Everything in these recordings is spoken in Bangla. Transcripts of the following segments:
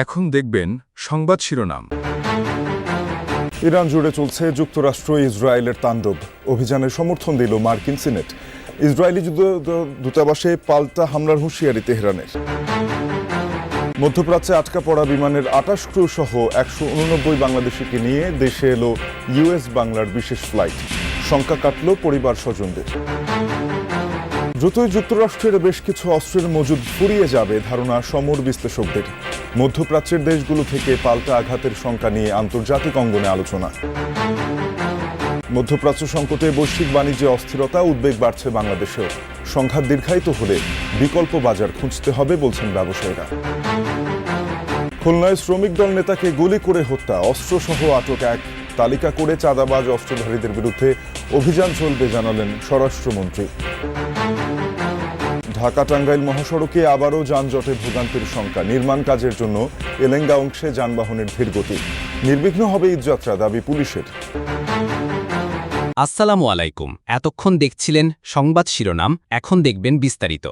এখন দেখবেন সংবাদ শিরোনাম। ইরান জুড়ে চলছে যুক্তরাষ্ট্র ইসরায়েলের তাণ্ডব। অভিযানের সমর্থন দিল মার্কিন সিনেট। ইসরায়েলি দূতাবাসে পাল্টা হামলার হুঁশিয়ারি তেহরানের। মধ্যপ্রাচ্যে আটকা পড়া বিমানের ২৮ ক্রু সহ ১৮৯ বাংলাদেশিকে নিয়ে দেশে এলো ইউএস বাংলার বিশেষ ফ্লাইট। শঙ্কা কাটল পরিবার স্বজনদের। দ্রুতই যুক্তরাষ্ট্রের বেশ কিছু অস্ত্রের মজুদ ফুরিয়ে যাবে ধারণা সমর বিশ্লেষকদের। মধ্যপ্রাচ্যের দেশগুলো থেকে পাল্টা আঘাতের শঙ্কা নিয়ে আন্তর্জাতিক অঙ্গনে আলোচনা। মধ্যপ্রাচ্য সংকটে বৈশ্বিক বাণিজ্যে অস্থিরতা, উদ্বেগ বাড়ছে বাংলাদেশেও। সংঘাত দীর্ঘায়িত হলে বিকল্প বাজার খুঁজতে হবে বলছেন ব্যবসায়ীরা। খুলনায় শ্রমিক দল নেতাকে গুলি করে হত্যা, অস্ত্রসহ আটক এক। তালিকা করে চাঁদাবাজ অস্ত্রধারীদের বিরুদ্ধে অভিযান চলবে জানালেন স্বরাষ্ট্রমন্ত্রী। ঢাকা টাঙ্গাইল মহাসড়কে আবারও যানজটে ভোগান্তির শঙ্কা। নির্মাণ কাজের জন্য এলেঙ্গা অংশে যানবাহনের ধীরগতি। নির্বিঘ্ন হবে ঈদযাত্রা, দাবি পুলিশের। আসসালামু আলাইকুম। এতক্ষণ দেখছিলেন সংবাদ শিরোনাম, এখন দেখবেন বিস্তারিত।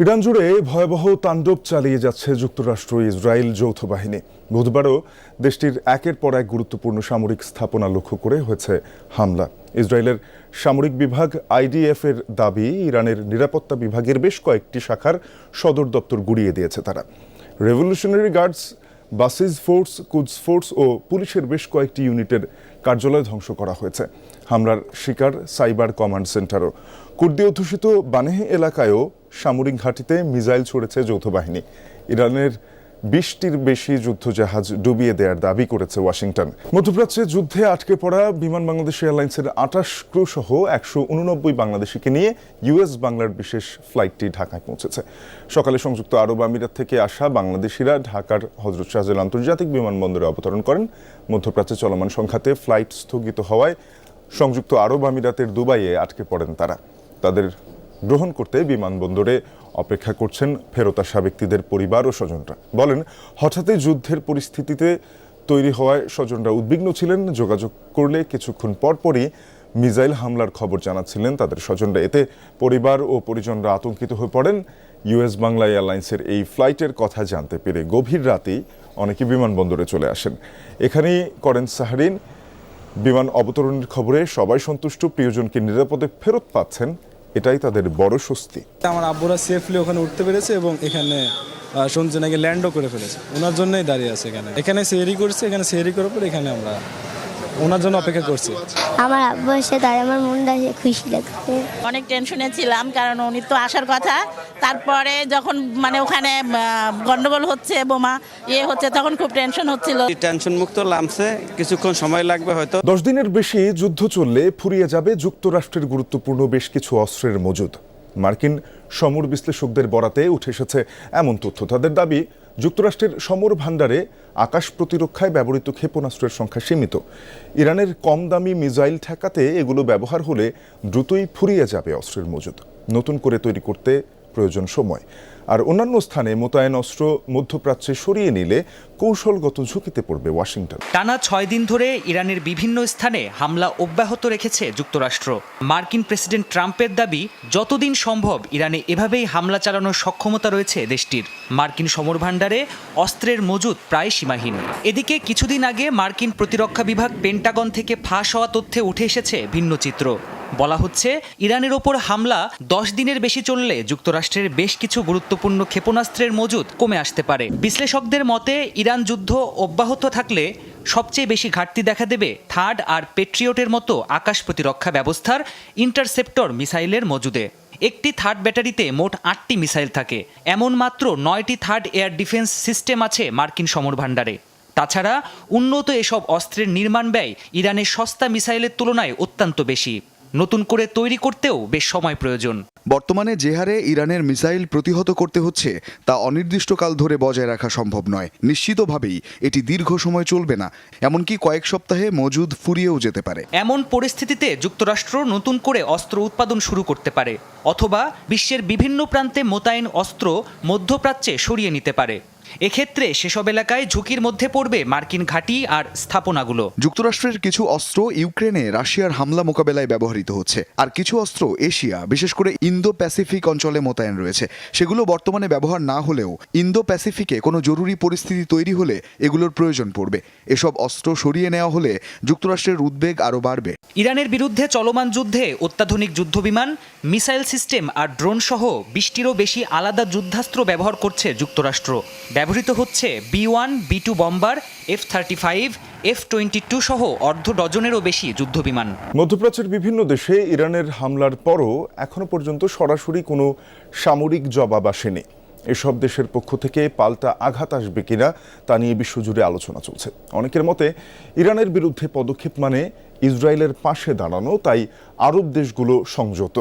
ইরান জুড়ে ভয়াবহ তাণ্ডব চালিয়ে যাচ্ছে যুক্তরাষ্ট্র ইসরায়েল যৌথ বাহিনী। বুধবারও দেশটির একের পর এক গুরুত্বপূর্ণ সামরিক স্থাপনা লক্ষ্য করে হয়েছে হামলা। ইসরায়েলের সামরিক বিভাগ আইডিএফ এর দাবি, ইরানের নিরাপত্তা বিভাগের বেশ কয়েকটি শাখার সদর দপ্তর গুড়িয়ে দিয়েছে তারা। রেভলিউশনারি গার্ডস, বাসিজ ফোর্স, কুদস ফোর্স ও পুলিশের বেশ কয়েকটি ইউনিটের কার্যালয় ধ্বংস করা হয়েছে। হামলার শিকার সাইবার কমান্ড সেন্টারও। কুর্দি অধ্যুষিত বানেহ এলাকায়ও সামরিক ঘাঁটিতে মিসাইল ছুড়েছে যৌথ বাহিনী। ইরানের ২০টির বেশি যুদ্ধজাহাজ ডুবিয়ে দেওয়ার দাবি করেছে ওয়াশিংটন। মধ্যপ্রাচ্যে যুদ্ধে আটকে পড়া বিমান বাংলাদেশ এয়ারলাইন্সের ২৮ ক্রু সহ ১৮৯ বাংলাদেশিকে নিয়ে ইউএস বাংলার বিশেষ ফ্লাইটটি ঢাকায় পৌঁছেছে। সকালে সংযুক্ত আরব আমিরাত থেকে আসা বাংলাদেশিরা ঢাকার হযরত শাহজালাল আন্তর্জাতিক বিমানবন্দরে অবতরণ করেন। মধ্যপ্রাচ্যে চলমান সংঘাতে ফ্লাইট স্থগিত হওয়ায় সংযুক্ত আরব আমিরাতের দুবাইয়ে আটকে পড়েন তারা। তাদের গ্রহণ করতে বিমানবন্দরে অপেক্ষা করছেন ফেরত আসা ব্যক্তিদের পরিবার ও স্বজনরা। বলেন, হঠাৎই যুদ্ধের পরিস্থিতিতে তৈরি হওয়ায় স্বজনরা উদ্বিগ্ন ছিলেন। যোগাযোগ করলে কিছুক্ষণ পরপরই মিসাইল হামলার খবর জানাচ্ছিলেন তাদের স্বজনরা। এতে পরিবার ও পরিজনরা আতঙ্কিত হয়ে পড়েন। ইউএস বাংলা এয়ারলাইন্সের এই ফ্লাইটের কথা জানতে পেরে গভীর রাতেই অনেকে বিমানবন্দরে চলে আসেন। এখানেই করেন সাহারিন। বিমান অবতরণের খবরে সবাই সন্তুষ্ট, প্রিয়জনকে নিরাপদে ফেরত পাচ্ছেন, এটাই তাদের বড় স্বস্তি। আমার আব্বুরা সেফলি ওখানে উঠতে পেরেছে এবং এখানে শুনছে নাকি ল্যান্ডও করে ফেলেছে। ওনার জন্যই দাঁড়িয়ে আছে এখানে সেহরি করছে। এখানে সেহরি করার পর এখানে আমরা ওনার জন্য অপেক্ষা করছি। আমার আব্বু এসে তাই আমার মনটা খুশি লাগছে। অনেক টেনশনে ছিলাম, কারণ উনি তো আসার কথা। তারপরে যখন ওখানে গন্ডগোল হচ্ছে, বোমা হচ্ছে, তখন খুব টেনশন হচ্ছিল। টেনশন মুক্ত লাগছে, কিছুক্ষণ সময় লাগবে হয়তো। 10 দিনের বেশি যুদ্ধ চললে ফুরিয়ে যাবে যুক্তরাষ্ট্রের গুরুত্বপূর্ণ বেশ কিছু অস্ত্রের মজুদ। মার্কিন সমর বিশ্লেষকদের বরাতে উঠে এসেছে এমন তথ্য। তাদের দাবি, যুক্তরাষ্ট্রের সমর ভাণ্ডারে আকাশ প্রতিরক্ষায় ব্যবহৃত ক্ষেপণাস্ত্রের সংখ্যা সীমিত। ইরানের কম দামি মিসাইল ঠেকাতে এগুলো ব্যবহার হলে দ্রুতই ফুরিয়ে যাবে অস্ত্রের মজুদ। নতুন করে তৈরি করতে প্রয়োজন সময়। আর অন্যান্য স্থানে মোতায়েন অস্ত্র মধ্যপ্রাচ্যে সরিয়ে নিলে কৌশলগত ঝুঁকিতে পড়বে ওয়াশিংটন। টানা ৬ দিন ধরে ইরানের বিভিন্ন স্থানে হামলা অব্যাহত রেখেছে যুক্তরাষ্ট্র। মার্কিন প্রেসিডেন্ট ট্রাম্পের দাবি, যতদিন সম্ভব ইরানে এভাবেই হামলা চালানোর সক্ষমতা রয়েছে দেশটির। মার্কিন সমর ভাণ্ডারে অস্ত্রের মজুদ প্রায় সীমাহীন। এদিকে কিছুদিন আগে মার্কিন প্রতিরক্ষা বিভাগ পেন্টাগন থেকে ফাঁস হওয়া তথ্যে উঠে এসেছে ভিন্ন চিত্র। বলা হচ্ছে, ইরানের ওপর হামলা 10 দিনের বেশি চললে যুক্তরাষ্ট্রের বেশ কিছু গুরুত্বপূর্ণ ক্ষেপণাস্ত্রের মজুদ কমে আসতে পারে। বিশ্লেষকদের মতে, ইরান যুদ্ধ অব্যাহত থাকলে সবচেয়ে বেশি ঘাটতি দেখা দেবে থার্ড আর পেট্রিয়টের মতো আকাশ প্রতিরক্ষা ব্যবস্থার ইন্টারসেপ্টর মিসাইলের মজুদে। একটি থার্ড ব্যাটারিতে মোট 8টি মিসাইল থাকে। এমন মাত্র 9টি থার্ড এয়ার ডিফেন্স সিস্টেম আছে মার্কিন সমর ভাণ্ডারে। তাছাড়া উন্নত এসব অস্ত্রের নির্মাণ ব্যয় ইরানের সস্তা মিসাইলের তুলনায় অত্যন্ত বেশি। নতুন করে তৈরি করতেও বেশ সময় প্রয়োজন। বর্তমানে যে হারে ইরানের মিসাইল প্রতিহত করতে হচ্ছে তা অনির্দিষ্টকাল ধরে বজায় রাখা সম্ভব নয়। নিশ্চিতভাবেই এটি দীর্ঘ সময় চলবে না, এমনকি কয়েক সপ্তাহে মজুদ ফুরিয়েও যেতে পারে। এমন পরিস্থিতিতে যুক্তরাষ্ট্র নতুন করে অস্ত্র উৎপাদন শুরু করতে পারে, অথবা বিশ্বের বিভিন্ন প্রান্তে মোতায়েন অস্ত্র মধ্যপ্রাচ্যে সরিয়ে নিতে পারে। এক্ষেত্রে সেসব এলাকায় ঝুঁকির মধ্যে পড়বে মার্কিন ঘাঁটি আর স্থাপনাগুলো। যুক্তরাষ্ট্রের কিছু অস্ত্র ইউক্রেনে রাশিয়ার হামলা মোকাবেলায় ব্যবহৃত হচ্ছে, আর কিছু অস্ত্র এশিয়া বিশেষ করে ইন্দো প্যাসিফিক অঞ্চলে মোতায়েন রয়েছে। সেগুলো বর্তমানে ব্যবহার না হলেও ইন্দো প্যাসিফিকে কোনো জরুরি পরিস্থিতি তৈরি হলে এগুলোর প্রয়োজন পড়বে। এসব অস্ত্র সরিয়ে নেওয়া হলে যুক্তরাষ্ট্রের উদ্বেগ আরও বাড়বে। ইরানের বিরুদ্ধে চলমান যুদ্ধে অত্যাধুনিক যুদ্ধবিমান, মিসাইল সিস্টেম আর ড্রোন সহ 20টিরও বেশি আলাদা যুদ্ধাস্ত্র ব্যবহার করছে যুক্তরাষ্ট্র। ব্যবহৃত হচ্ছে B-1, B-2 bomber, F-35, F-22 সহ অর্ধ ডজনেরও বেশি যুদ্ধবিমান। মধ্যপ্রাচ্যের বিভিন্ন দেশে ইরানের হামলার পরও এখনো পর্যন্ত সরাসরি কোনো সামরিক জবাব আসেনি। এসব দেশের পক্ষ থেকে পাল্টা আঘাত আসবে কিনা তা নিয়ে বিশ্বজুড়ে আলোচনা চলছে। অনেকের মতে ইরানের বিরুদ্ধে পদক্ষেপ মানে ইসরায়েলের পাশে দাঁড়ানো, তাই আরব দেশগুলো সংযত।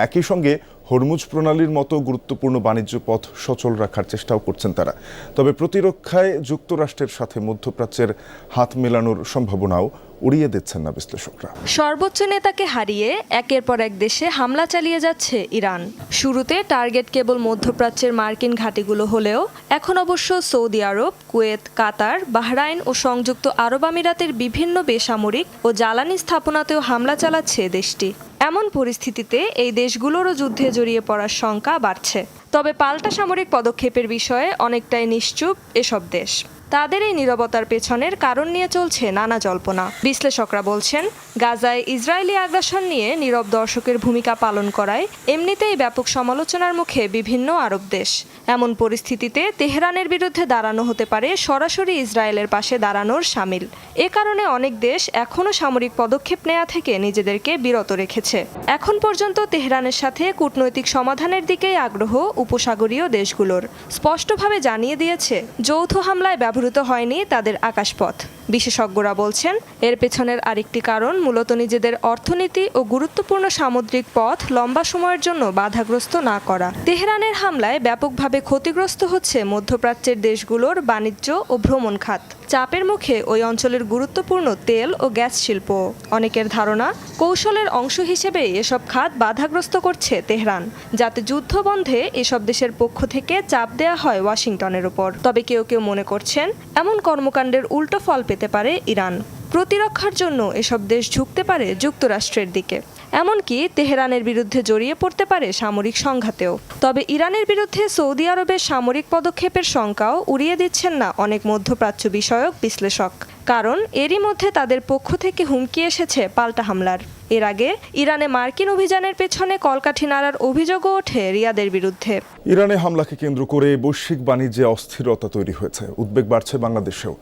একই সঙ্গে হরমুজ প্রণালীর মতো গুরুত্বপূর্ণ বাণিজ্য পথ সচল রাখার চেষ্টাও করছেন তারা। তবে প্রতিরক্ষায় যুক্তরাষ্ট্রের সাথে মধ্যপ্রাচ্যের হাত মেলানোর সম্ভাবনাও উড়িয়ে দিচ্ছেন না বিশ্লেষকরা। সর্বোচ্চ নেতাকে হারিয়ে একের পর এক দেশে হামলা চালিয়ে যাচ্ছে ইরান। শুরুতে টার্গেট কেবল মধ্যপ্রাচ্যের মার্কিন ঘাঁটিগুলো হলেও এখন অবশ্য সৌদি আরব, কুয়েত, কাতার, বাহরাইন ও সংযুক্ত আরব আমিরাতের বিভিন্ন বেসামরিক ও জ্বালানি স্থাপনাতেও হামলা চালাচ্ছে দেশটি। এমন পরিস্থিতিতে এই দেশগুলোরও যুদ্ধে জড়িয়ে পড়ার শঙ্কা বাড়ছে। তবে পাল্টা সামরিক পদক্ষেপের বিষয়ে অনেকটাই নিশ্চুপ এসব দেশ। তাদের এই নীরবতার পেছনের কারণ নিয়ে চলছে নানা জল্পনা। বিশ্লেষকরা বলছেন, গাজায় ইসরায়েলি আগ্রাসন নিয়ে নীরব দর্শকের ভূমিকা পালন করায় এমনিতেই ব্যাপক সমালোচনার মুখে বিভিন্ন আরব দেশ। এমন পরিস্থিতিতে তেহরানের বিরুদ্ধে দাঁড়ানো হতে পারে সরাসরি ইসরায়েলের পাশে দাঁড়ানোর শামিল। এ কারণে অনেক দেশ এখনও সামরিক পদক্ষেপ নেওয়া থেকে নিজেদেরকে বিরত রেখেছে। এখন পর্যন্ত তেহরানের সাথে কূটনৈতিক সমাধানের দিকেই আগ্রহ উপসাগরীয় দেশগুলোর। স্পষ্টভাবে জানিয়ে দিয়েছে, যৌথ হামলায় ব্যবহৃত হয়নি তাদের আকাশপথ। বিশেষজ্ঞরা বলছেন, এর পেছনের আরেকটি কারণ মূলত নিজেদের অর্থনীতি ও গুরুত্বপূর্ণ সামুদ্রিক পথ লম্বা সময়ের জন্য বাধাগ্রস্ত না করা। তেহরানের হামলায় ব্যাপকভাবে ক্ষতিগ্রস্ত হচ্ছে মধ্যপ্রাচ্যের দেশগুলোর বাণিজ্য ও ভ্রমণ খাত। চাপের মুখে ওই অঞ্চলের গুরুত্বপূর্ণ তেল ও গ্যাস শিল্প। অনেকের ধারণা, কৌশলের অংশ হিসেবে এসব খাত বাধাগ্রস্ত করছে তেহরান, যাতে যুদ্ধ বন্ধে এসব দেশের পক্ষ থেকে চাপ দেওয়া হয় ওয়াশিংটনের উপর। তবে কেউ কেউ মনে করছেন, এমন কর্মকাণ্ডের উল্টো ফল পেতে পারে ইরান। প্রতিরক্ষার জন্য এসব দেশ ঝুঁকতে পারে যুক্তরাষ্ট্রের দিকে, এমনকি তেহরানের বিরুদ্ধে জড়িয়ে পড়তে পারে সামরিক সংঘাতেও। তবে ইরানের বিরুদ্ধে সৌদি আরবের সামরিক পদক্ষেপের শঙ্কাও উড়িয়ে দিচ্ছেন না অনেক মধ্যপ্রাচ্য বিষয়ক বিশ্লেষক। কারণ এরই মধ্যে তাদের পক্ষ থেকে হুমকি এসেছে পাল্টা হামলার। এর আগে ইরানে মার্কিন অভিযানের পেছনে কলকাঠি নাড়ার অভিযোগও ওঠে রিয়াদের বিরুদ্ধে। ইরানে হামলাকে কেন্দ্র করে বৈশ্বিক বাণিজ্যে অস্থিরতা তৈরি হয়েছে। উদ্বেগ বাড়ছে বাংলাদেশেও।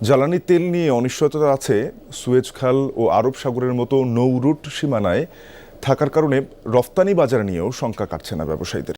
জ্বালানি তেল নিয়ে অনিশ্চয়তা আছে। সুয়েজ খাল ও আরব সাগরের মতো নৌ রুট সীমানায় থাকার কারণে রফতানি বাজার নিয়েও শঙ্কা কাটছে না ব্যবসায়ীদের।